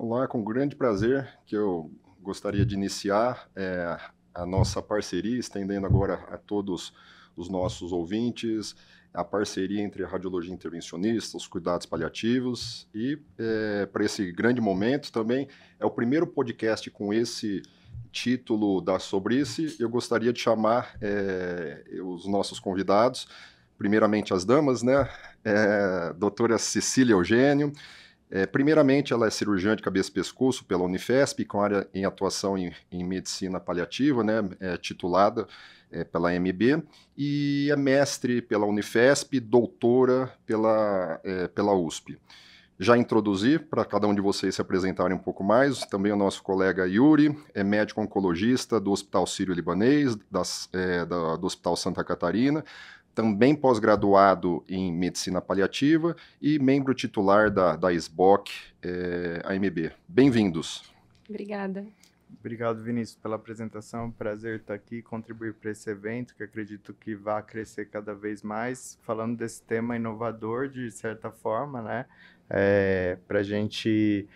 Olá, com grande prazer que eu gostaria de iniciar a nossa parceria, estendendo agora a todos os nossos ouvintes, a parceria entre a radiologia intervencionista, os cuidados paliativos e para esse grande momento também é o primeiro podcast com esse título da Sobrice. Eu gostaria de chamar os nossos convidados, primeiramente as damas, né? Doutora Cecília Eugênio. Primeiramente, ela é cirurgiã de cabeça e pescoço pela Unifesp, com área em atuação em medicina paliativa, né, titulada pela MB, e é mestre pela Unifesp, doutora pela USP. Já introduzi para cada um de vocês se apresentarem um pouco mais, também o nosso colega Yuri, é médico oncologista do Hospital Sírio-Libanês, do Hospital Santa Catarina, também pós-graduado em medicina paliativa e membro titular da SBOC, AMB. Bem-vindos. Obrigada. Obrigado, Vinícius, pela apresentação. Prazer estar aqui, contribuir para esse evento, que acredito que vai crescer cada vez mais, falando desse tema inovador, de certa forma, né? Para a gente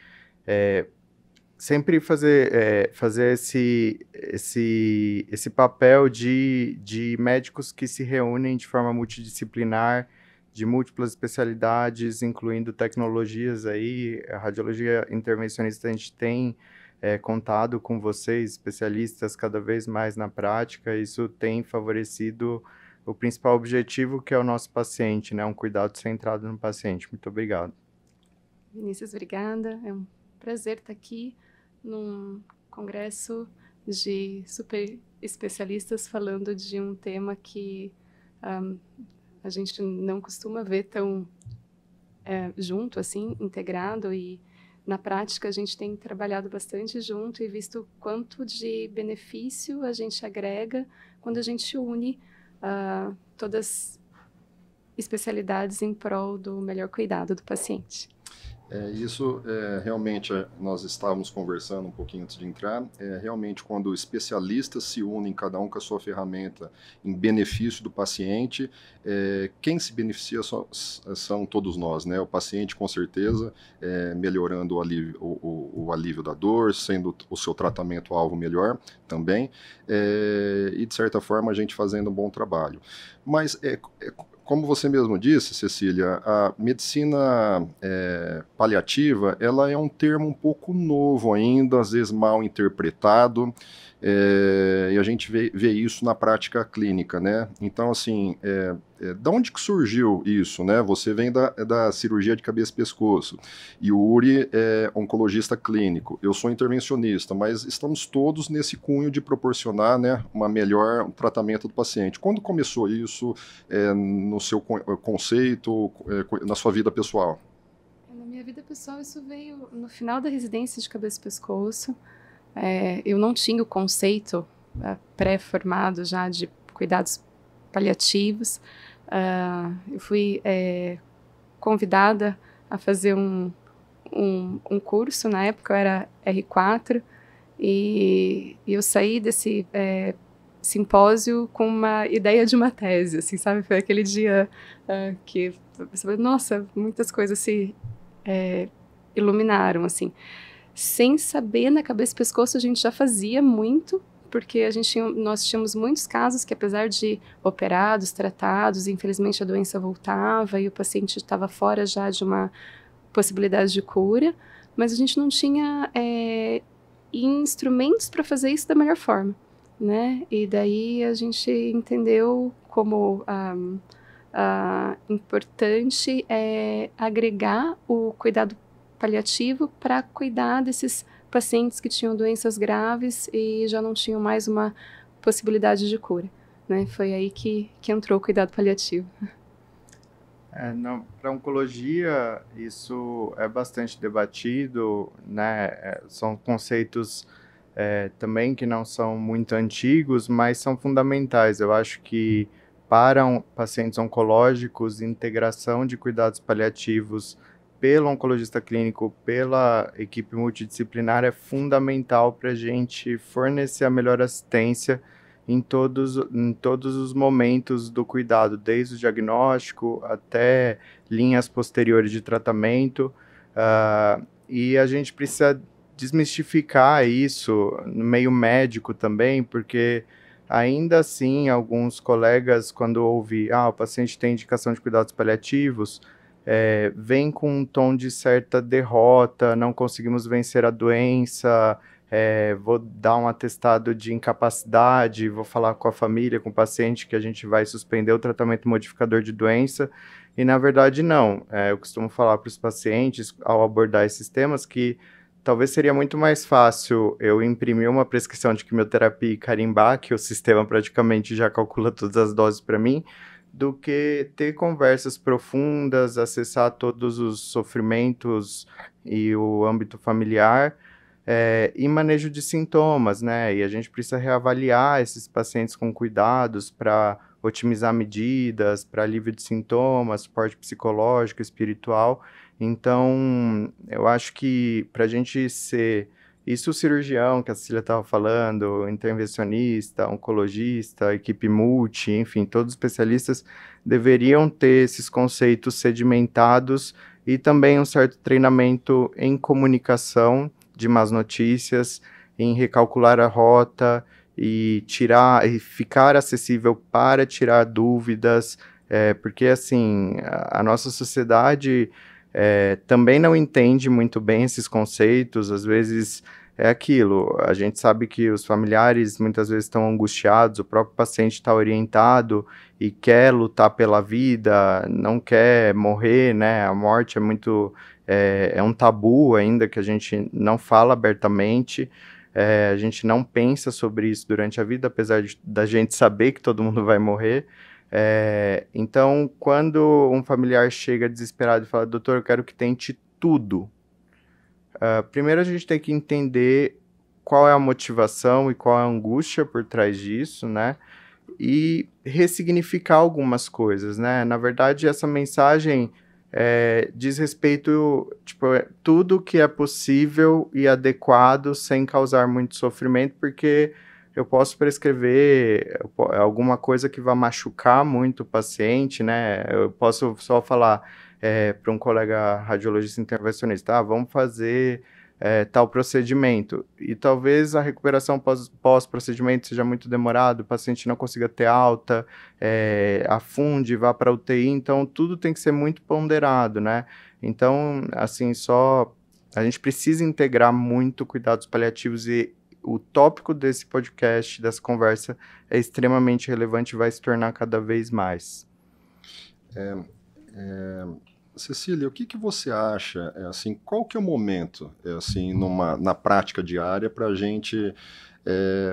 sempre fazer esse papel de médicos que se reúnem de forma multidisciplinar, de múltiplas especialidades, incluindo tecnologias aí. A radiologia intervencionista, a gente tem contado com vocês, especialistas, cada vez mais na prática. Isso tem favorecido o principal objetivo, que é o nosso paciente, né? Um cuidado centrado no paciente. Muito obrigado. Vinícius, obrigada. É um prazer estar aqui num congresso de super especialistas falando de um tema que a gente não costuma ver tão junto, assim, integrado, e na prática a gente tem trabalhado bastante junto e visto quanto de benefício a gente agrega quando a gente une todas as especialidades em prol do melhor cuidado do paciente. Isso realmente nós estávamos conversando um pouquinho antes de entrar, realmente quando especialistas se unem, cada um com a sua ferramenta, em benefício do paciente, quem se beneficia são todos nós, né? O paciente, com certeza, melhorando o alívio da dor, sendo o seu tratamento alvo melhor também, e de certa forma a gente fazendo um bom trabalho. Mas como você mesmo disse, Cecília, a medicina paliativa, ela é um termo um pouco novo ainda, às vezes mal interpretado, e a gente vê isso na prática clínica, né? Então, assim, da onde que surgiu isso, né? Você vem da cirurgia de cabeça e pescoço, e o Uri é oncologista clínico, eu sou intervencionista, mas estamos todos nesse cunho de proporcionar, né, um tratamento do paciente. Quando começou isso no seu conceito, na sua vida pessoal? Na minha vida pessoal, isso veio no final da residência de cabeça e pescoço. Eu não tinha o conceito pré-formado já de cuidados paliativos. Eu fui convidada a fazer um curso, na época eu era R4, e eu saí desse simpósio com uma ideia de uma tese, assim, sabe? Foi aquele dia que, nossa, muitas coisas se iluminaram, assim. Sem saber, na cabeça e pescoço, a gente já fazia muito, porque nós tínhamos muitos casos que, apesar de operados, tratados, infelizmente a doença voltava e o paciente estava fora já de uma possibilidade de cura, mas a gente não tinha instrumentos para fazer isso da melhor forma, né? E daí a gente entendeu como importante agregar o cuidado paliativo para cuidar desses pacientes que tinham doenças graves e já não tinham mais uma possibilidade de cura, né? Foi aí que entrou o cuidado paliativo. Para oncologia, isso é bastante debatido, né? São conceitos também que não são muito antigos, mas são fundamentais. Eu acho que para pacientes oncológicos, integração de cuidados paliativos pelo oncologista clínico, pela equipe multidisciplinar, é fundamental para a gente fornecer a melhor assistência em todos os momentos do cuidado, desde o diagnóstico até linhas posteriores de tratamento. E a gente precisa desmistificar isso no meio médico também, porque ainda assim, alguns colegas, quando ouvem, o paciente tem indicação de cuidados paliativos, vem com um tom de certa derrota, não conseguimos vencer a doença, vou dar um atestado de incapacidade, vou falar com a família, com o paciente, que a gente vai suspender o tratamento modificador de doença, e na verdade não. Eu costumo falar para os pacientes, ao abordar esses temas, que talvez seria muito mais fácil eu imprimir uma prescrição de quimioterapia e carimbar, que o sistema praticamente já calcula todas as doses para mim, do que ter conversas profundas, acessar todos os sofrimentos e o âmbito familiar, e manejo de sintomas, né? E a gente precisa reavaliar esses pacientes com cuidados para otimizar medidas, para alívio de sintomas, suporte psicológico, espiritual. Então, eu acho que para a gente ser isso, o cirurgião que a Cecília estava falando, intervencionista, oncologista, equipe multi, enfim, todos os especialistas deveriam ter esses conceitos sedimentados e também um certo treinamento em comunicação de más notícias, em recalcular a rota e ficar acessível para tirar dúvidas, porque assim, a nossa sociedade também não entende muito bem esses conceitos, às vezes é aquilo, a gente sabe que os familiares muitas vezes estão angustiados, o próprio paciente está orientado e quer lutar pela vida, não quer morrer, né? A morte é muito, é um tabu ainda que a gente não fala abertamente, a gente não pensa sobre isso durante a vida, apesar da gente saber que todo mundo vai morrer. Então, quando um familiar chega desesperado e fala, doutor, eu quero que tente tudo, primeiro a gente tem que entender qual é a motivação e qual é a angústia por trás disso, né? E ressignificar algumas coisas, né? Na verdade, essa mensagem diz respeito, tipo, tudo que é possível e adequado sem causar muito sofrimento, porque eu posso prescrever alguma coisa que vai machucar muito o paciente, né? Eu posso só falar para um colega radiologista intervencionista, vamos fazer tal procedimento. E talvez a recuperação pós-procedimento seja muito demorada, o paciente não consiga ter alta, afunde, vá para UTI, então tudo tem que ser muito ponderado, né? Então, assim, a gente precisa integrar muito cuidados paliativos e o tópico desse podcast, dessa conversa, é extremamente relevante e vai se tornar cada vez mais. Cecília, o que você acha, assim, qual que é o momento, assim, na prática diária para a gente,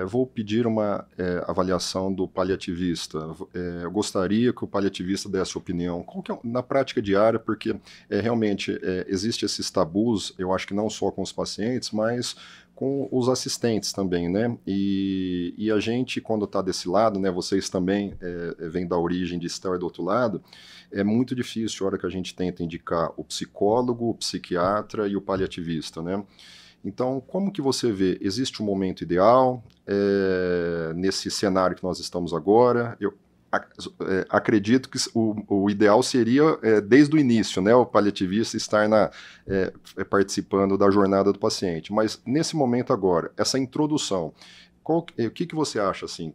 vou pedir uma avaliação do paliativista, eu gostaria que o paliativista desse opinião, qual que é, na prática diária, porque realmente existe esses tabus, eu acho que não só com os pacientes, mas com os assistentes também, né? E a gente, quando está desse lado, né? Vocês também vêm da origem de estar do outro lado, é muito difícil a hora que a gente tenta indicar o psicólogo, o psiquiatra e o paliativista, né? Então, como que você vê? Existe um momento ideal nesse cenário que nós estamos agora? Eu acredito que o ideal seria desde o início, né, o paliativista estar participando da jornada do paciente. Mas nesse momento agora, essa introdução, o que você acha assim?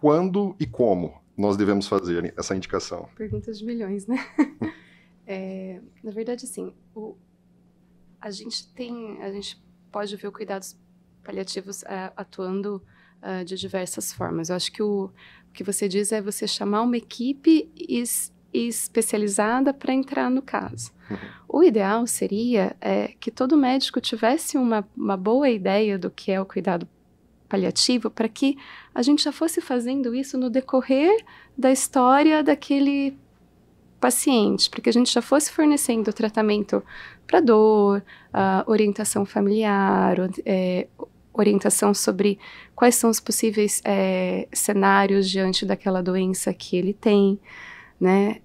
Quando e como nós devemos fazer essa indicação? Perguntas de milhões, né? Na verdade, assim, a gente pode ver cuidados paliativos atuando de diversas formas. Eu acho que o que você diz é você chamar uma equipe especializada para entrar no caso. Uhum. O ideal seria que todo médico tivesse uma boa ideia do que é o cuidado paliativo, para que a gente já fosse fazendo isso no decorrer da história daquele paciente, para que a gente já fosse fornecendo tratamento para dor, orientação familiar, orientação sobre quais são os possíveis cenários diante daquela doença que ele tem, né?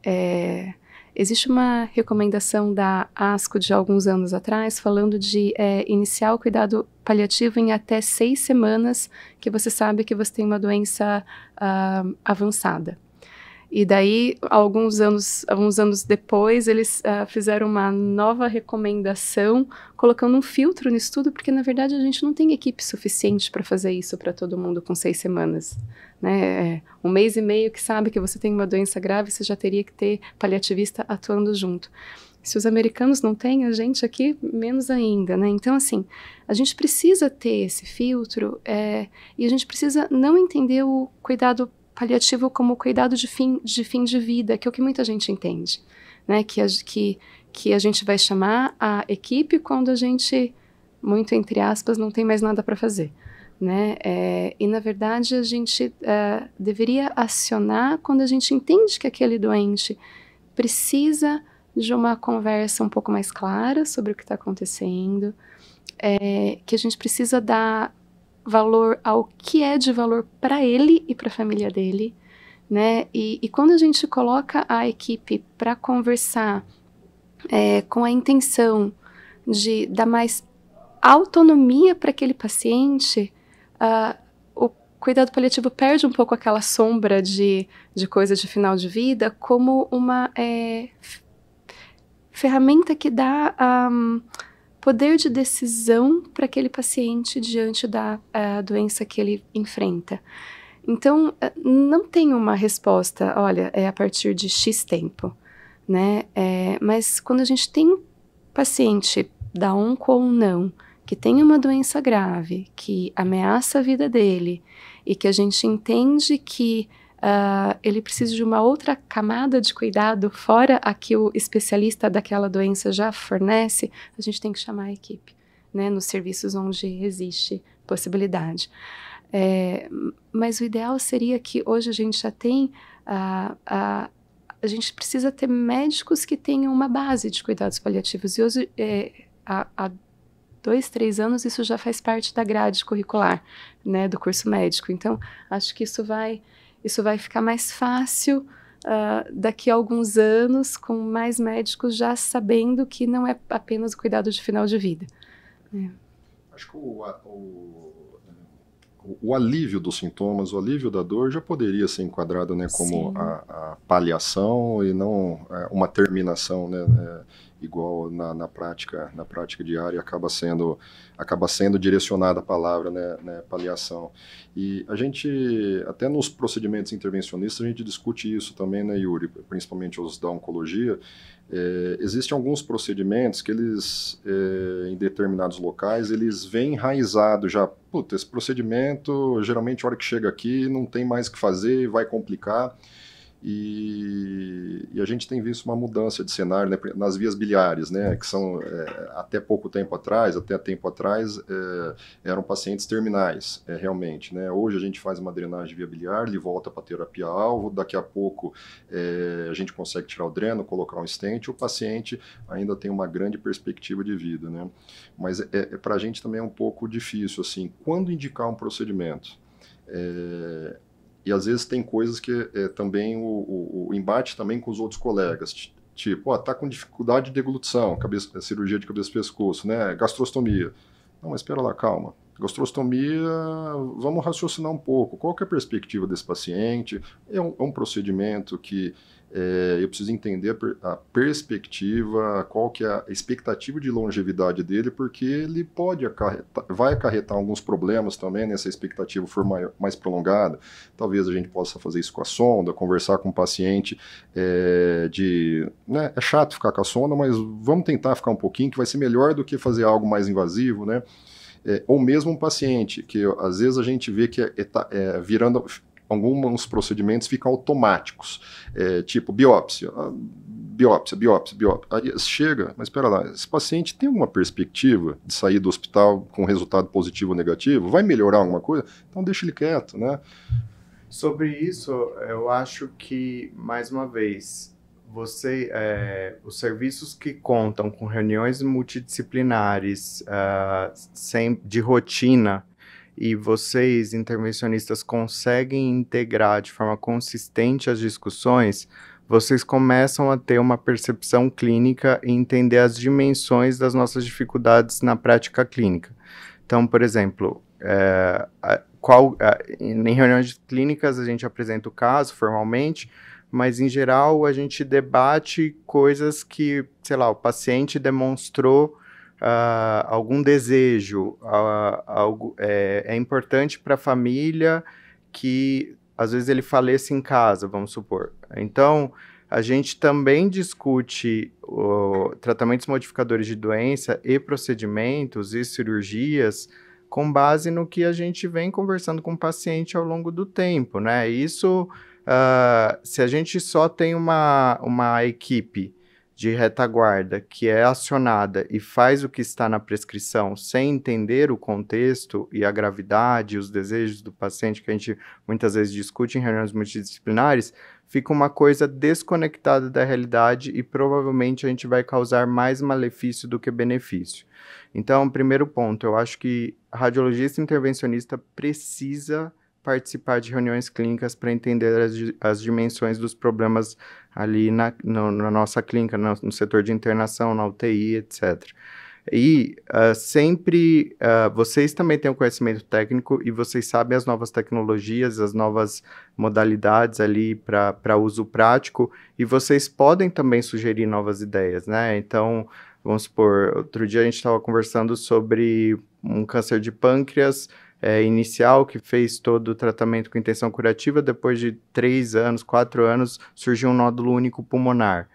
Existe uma recomendação da ASCO de alguns anos atrás falando de iniciar o cuidado paliativo em até 6 semanas que você sabe que você tem uma doença avançada. E daí, alguns anos depois, eles fizeram uma nova recomendação, colocando um filtro nisso tudo, porque, na verdade, a gente não tem equipe suficiente para fazer isso para todo mundo com 6 semanas. Né? 1 mês e meio que sabe que você tem uma doença grave, você já teria que ter paliativista atuando junto. Se os americanos não têm, a gente aqui menos ainda, né? Então, assim, a gente precisa ter esse filtro e a gente precisa não entender o cuidado paliativo como cuidado de fim de vida, que é o que muita gente entende, né? Que a gente vai chamar a equipe quando a gente, muito entre aspas, não tem mais nada para fazer, né? E, na verdade, a gente deveria acionar quando a gente entende que aquele doente precisa de uma conversa um pouco mais clara sobre o que está acontecendo, que a gente precisa dar valor ao que é de valor para ele e para a família dele, né? E quando a gente coloca a equipe para conversar com a intenção de dar mais autonomia para aquele paciente, o cuidado paliativo perde um pouco aquela sombra de coisa de final de vida como uma ferramenta que dá poder de decisão para aquele paciente diante da doença que ele enfrenta. Então, não tem uma resposta, olha, a partir de X tempo, né? Mas quando a gente tem um paciente da onco ou não, que tem uma doença grave, que ameaça a vida dele, e que a gente entende que ele precisa de uma outra camada de cuidado fora a que o especialista daquela doença já fornece, a gente tem que chamar a equipe, né, nos serviços onde existe possibilidade. Mas o ideal seria que hoje a gente já tem, a gente precisa ter médicos que tenham uma base de cuidados paliativos, e hoje, há 2, 3 anos, isso já faz parte da grade curricular, né, do curso médico. Então, acho que isso vai ficar mais fácil daqui a alguns anos, com mais médicos já sabendo que não é apenas o cuidado de final de vida. Acho que o alívio dos sintomas, o alívio da dor já poderia ser enquadrado, né, como a paliação e não uma terminação, né, igual na prática diária acaba sendo direcionada a palavra, né, paliação. E a gente, até nos procedimentos intervencionistas, a gente discute isso também, né, Yuri, principalmente os da oncologia. Existem alguns procedimentos que eles, em determinados locais, eles vêm enraizados já. Puta, esse procedimento, geralmente, a hora que chega aqui, não tem mais o que fazer, vai complicar. E a gente tem visto uma mudança de cenário, né, nas vias biliares, né, que são, até tempo atrás, eram pacientes terminais, realmente, né. Hoje a gente faz uma drenagem de via biliar, ele volta para a terapia-alvo, daqui a pouco a gente consegue tirar o dreno, colocar um stent, o paciente ainda tem uma grande perspectiva de vida, né. Mas para a gente também é um pouco difícil, assim, quando indicar um procedimento. E às vezes tem coisas que também o embate também com os outros colegas, tipo, tá com dificuldade de deglutição, cirurgia de cabeça e pescoço, né, gastrostomia. Não, mas espera lá, calma. Gastrostomia, vamos raciocinar um pouco. Qual que é a perspectiva desse paciente? É um procedimento que eu preciso entender a perspectiva, qual que é a expectativa de longevidade dele, porque ele vai acarretar alguns problemas também, né, se a expectativa for mais prolongada. Talvez a gente possa fazer isso com a sonda, conversar com o paciente, né, é chato ficar com a sonda, mas vamos tentar ficar um pouquinho, que vai ser melhor do que fazer algo mais invasivo, né? Ou mesmo um paciente, que às vezes a gente vê que virando... Alguns procedimentos ficam automáticos, tipo biópsia. Aí chega, mas espera lá, esse paciente tem alguma perspectiva de sair do hospital com resultado positivo ou negativo? Vai melhorar alguma coisa? Então deixa ele quieto, né? Sobre isso, eu acho que, mais uma vez, os serviços que contam com reuniões multidisciplinares de rotina, e vocês, intervencionistas, conseguem integrar de forma consistente as discussões, vocês começam a ter uma percepção clínica e entender as dimensões das nossas dificuldades na prática clínica. Então, por exemplo, em reuniões clínicas a gente apresenta o caso formalmente, mas em geral a gente debate coisas que, sei lá, o paciente demonstrou algum desejo, algo, é importante para a família que às vezes ele faleça em casa, vamos supor. Então, a gente também discute tratamentos modificadores de doença e procedimentos e cirurgias com base no que a gente vem conversando com o paciente ao longo do tempo, né? Isso, se a gente só tem uma equipe de retaguarda que é acionada e faz o que está na prescrição sem entender o contexto e a gravidade, os desejos do paciente, que a gente muitas vezes discute em reuniões multidisciplinares, fica uma coisa desconectada da realidade e provavelmente a gente vai causar mais malefício do que benefício. Então, primeiro ponto, eu acho que radiologista intervencionista precisa participar de reuniões clínicas para entender as dimensões dos problemas ali na nossa clínica, no setor de internação, na UTI, etc. E sempre, vocês também têm o conhecimento técnico e vocês sabem as novas tecnologias, as novas modalidades ali para uso prático, e vocês podem também sugerir novas ideias, né? Então, vamos supor, outro dia a gente estava conversando sobre um câncer de pâncreas inicial, que fez todo o tratamento com intenção curativa, depois de 3 anos, 4 anos, surgiu um nódulo único pulmonar.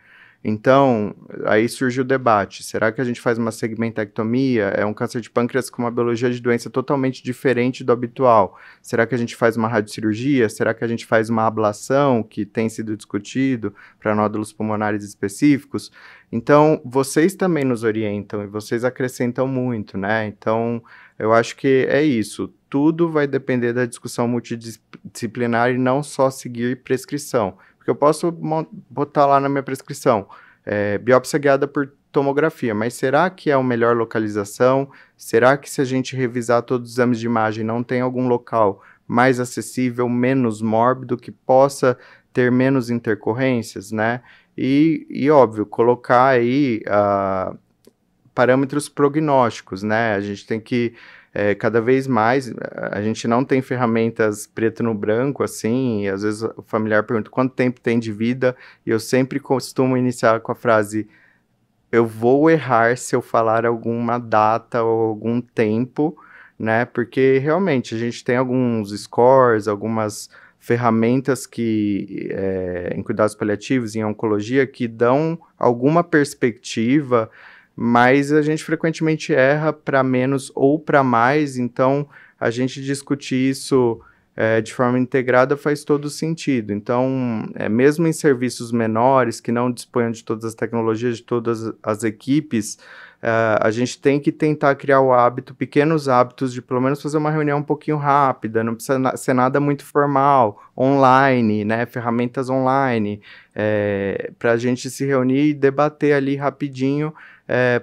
Então, aí surge o debate, será que a gente faz uma segmentectomia? É um câncer de pâncreas com uma biologia de doença totalmente diferente do habitual. Será que a gente faz uma radiocirurgia? Será que a gente faz uma ablação, que tem sido discutido, para nódulos pulmonares específicos? Então, vocês também nos orientam e vocês acrescentam muito, né? Então, eu acho que é isso. Tudo vai depender da discussão multidisciplinar e não só seguir prescrição. Porque eu posso botar lá na minha prescrição, biópsia guiada por tomografia, mas será que é a melhor localização? Será que se a gente revisar todos os exames de imagem, não tem algum local mais acessível, menos mórbido, que possa ter menos intercorrências, né? E óbvio, colocar aí parâmetros prognósticos, né? A gente tem que cada vez mais, a gente não tem ferramentas preto no branco, assim, e às vezes o familiar pergunta quanto tempo tem de vida, e eu sempre costumo iniciar com a frase, eu vou errar se eu falar alguma data ou algum tempo, né, porque realmente a gente tem alguns scores, algumas ferramentas que, em cuidados paliativos, em oncologia, que dão alguma perspectiva, mas a gente frequentemente erra para menos ou para mais, então a gente discutir isso de forma integrada faz todo sentido. Então, mesmo em serviços menores, que não disponham de todas as tecnologias, de todas as equipes, a gente tem que tentar criar o hábito, pequenos hábitos, de pelo menos fazer uma reunião um pouquinho rápida, não precisa ser nada muito formal, online, né, ferramentas online, para a gente se reunir e debater ali rapidinho,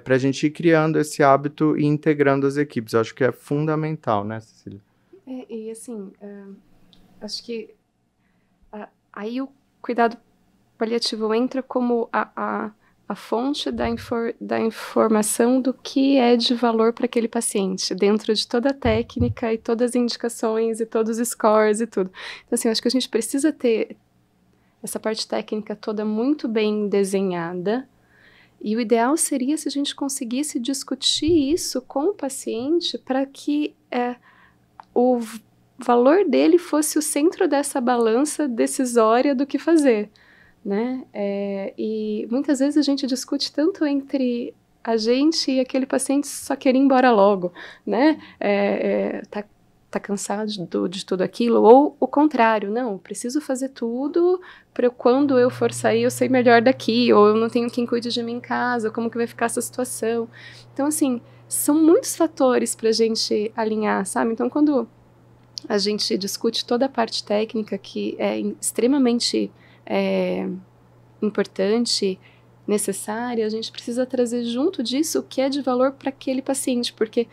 para a gente ir criando esse hábito e integrando as equipes. Eu acho que é fundamental, né, Cecília? E assim, acho que aí o cuidado paliativo entra como a fonte da informação do que é de valor para aquele paciente, dentro de toda a técnica e todas as indicações e todos os scores e tudo. Então, assim, acho que a gente precisa ter essa parte técnica toda muito bem desenhada, e o ideal seria se a gente conseguisse discutir isso com o paciente para que o valor dele fosse o centro dessa balança decisória do que fazer, né? E muitas vezes a gente discute tanto entre a gente e aquele paciente só querer ir embora logo, né? Tá cansado de tudo aquilo, ou o contrário, não, preciso fazer tudo para quando eu for sair eu sei melhor daqui, ou eu não tenho quem cuide de mim em casa, como que vai ficar essa situação. Então, assim, são muitos fatores para a gente alinhar, sabe? Então, quando a gente discute toda a parte técnica, que é extremamente importante, necessária, a gente precisa trazer junto disso o que é de valor para aquele paciente, porque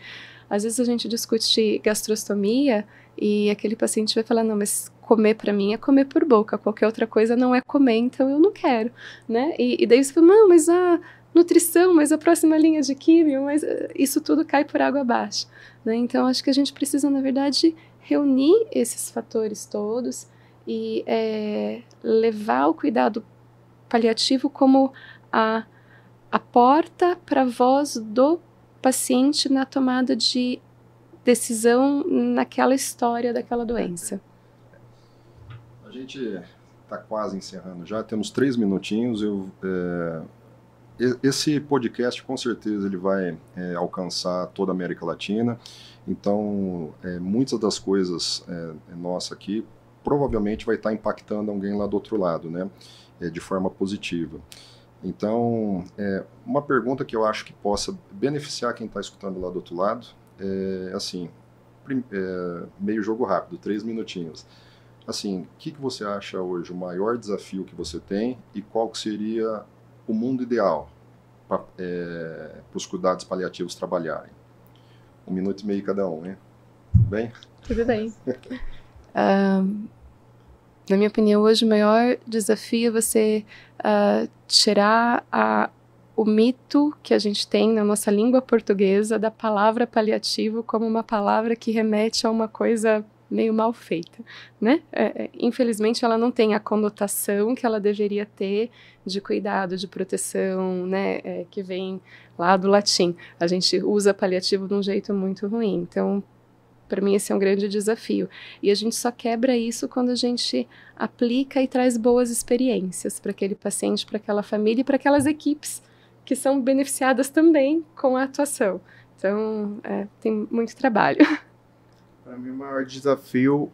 às vezes a gente discute gastrostomia e aquele paciente vai falar, não, mas comer para mim é comer por boca, qualquer outra coisa não é comer, então eu não quero, né? E daí você fala, não, mas a nutrição, mas a próxima linha de químio, mas isso tudo cai por água abaixo, né? Então acho que a gente precisa, na verdade, reunir esses fatores todos e levar o cuidado paliativo como a porta para a voz do paciente na tomada de decisão naquela história daquela doença. A gente está quase encerrando já, temos 3 minutinhos. Esse podcast, com certeza, ele vai alcançar toda a América Latina. Então, muitas das coisas nossas aqui provavelmente vai estar impactando alguém lá do outro lado, né? De forma positiva. Então, uma pergunta que eu acho que possa beneficiar quem está escutando lá do outro lado assim, meio jogo rápido, 3 minutinhos. Assim, o que você acha hoje o maior desafio que você tem e qual que seria o mundo ideal para os cuidados paliativos trabalharem? 1 minuto e meio cada um, né? Tudo bem? Tudo bem. Na minha opinião, hoje o maior desafio é você tirar o mito que a gente tem na nossa língua portuguesa da palavra paliativo como uma palavra que remete a uma coisa meio mal feita, né? Infelizmente, ela não tem a conotação que ela deveria ter de cuidado, de proteção, né? Que vem lá do latim. A gente usa paliativo de um jeito muito ruim. Então, para mim, esse é um grande desafio. E a gente só quebra isso quando a gente aplica e traz boas experiências para aquele paciente, para aquela família e para aquelas equipes que são beneficiadas também com a atuação. Então, tem muito trabalho. Para mim, o maior desafio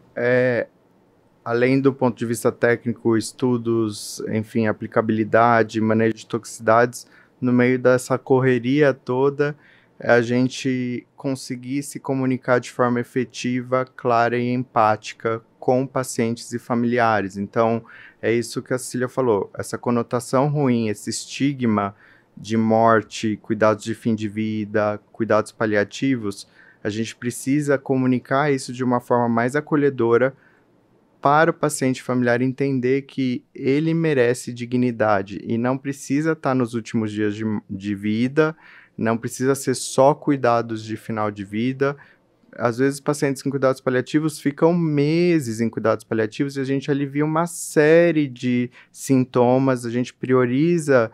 além do ponto de vista técnico, estudos, enfim, aplicabilidade, manejo de toxicidades, no meio dessa correria toda, a gente conseguir se comunicar de forma efetiva, clara e empática com pacientes e familiares. Então, é isso que a Cecília falou, essa conotação ruim, esse estigma de morte, cuidados de fim de vida, cuidados paliativos, a gente precisa comunicar isso de uma forma mais acolhedora para o paciente familiar entender que ele merece dignidade e não precisa estar nos últimos dias de vida, não precisa ser só cuidados de final de vida. Às vezes, pacientes com cuidados paliativos ficam meses em cuidados paliativos e a gente alivia uma série de sintomas, a gente prioriza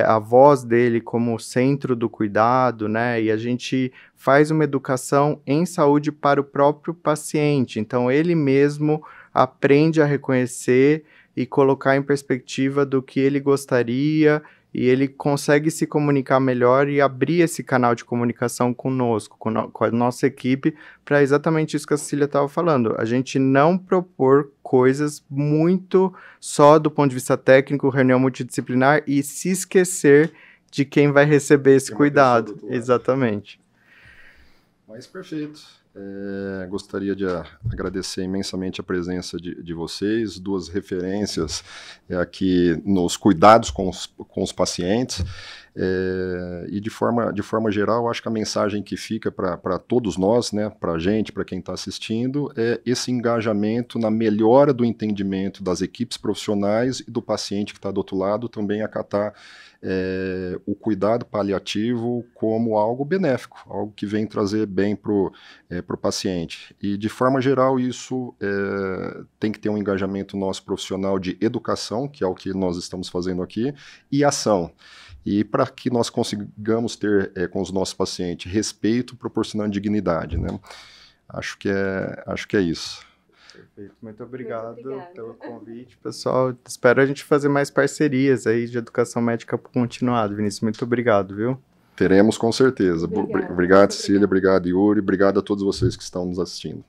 a voz dele como centro do cuidado, né? E a gente faz uma educação em saúde para o próprio paciente. Então, ele mesmo aprende a reconhecer e colocar em perspectiva do que ele gostaria e ele consegue se comunicar melhor e abrir esse canal de comunicação conosco, com a nossa equipe, para exatamente isso que a Cecília estava falando. A gente não propor coisas muito só do ponto de vista técnico, reunião multidisciplinar, e se esquecer de quem vai receber esse cuidado. Exatamente. Mas perfeito. Gostaria de agradecer imensamente a presença de vocês, 2 referências aqui nos cuidados com os pacientes, e de forma geral, acho que a mensagem que fica para todos nós, né, para a gente, para quem está assistindo, é esse engajamento na melhora do entendimento das equipes profissionais e do paciente que está do outro lado, também acatar o cuidado paliativo como algo benéfico, algo que vem trazer bem para o paciente. E, de forma geral, isso tem que ter um engajamento nosso profissional de educação, que é o que nós estamos fazendo aqui, e ação. E para que nós consigamos ter com os nossos pacientes respeito, proporcionando dignidade, né? Acho que é isso. Perfeito. Muito obrigado pelo convite, pessoal. Espero a gente fazer mais parcerias aí de educação médica continuada. Vinícius, muito obrigado, viu? Teremos com certeza. Obrigado, Cecília. Obrigado, Yuri. Obrigado a todos vocês que estão nos assistindo.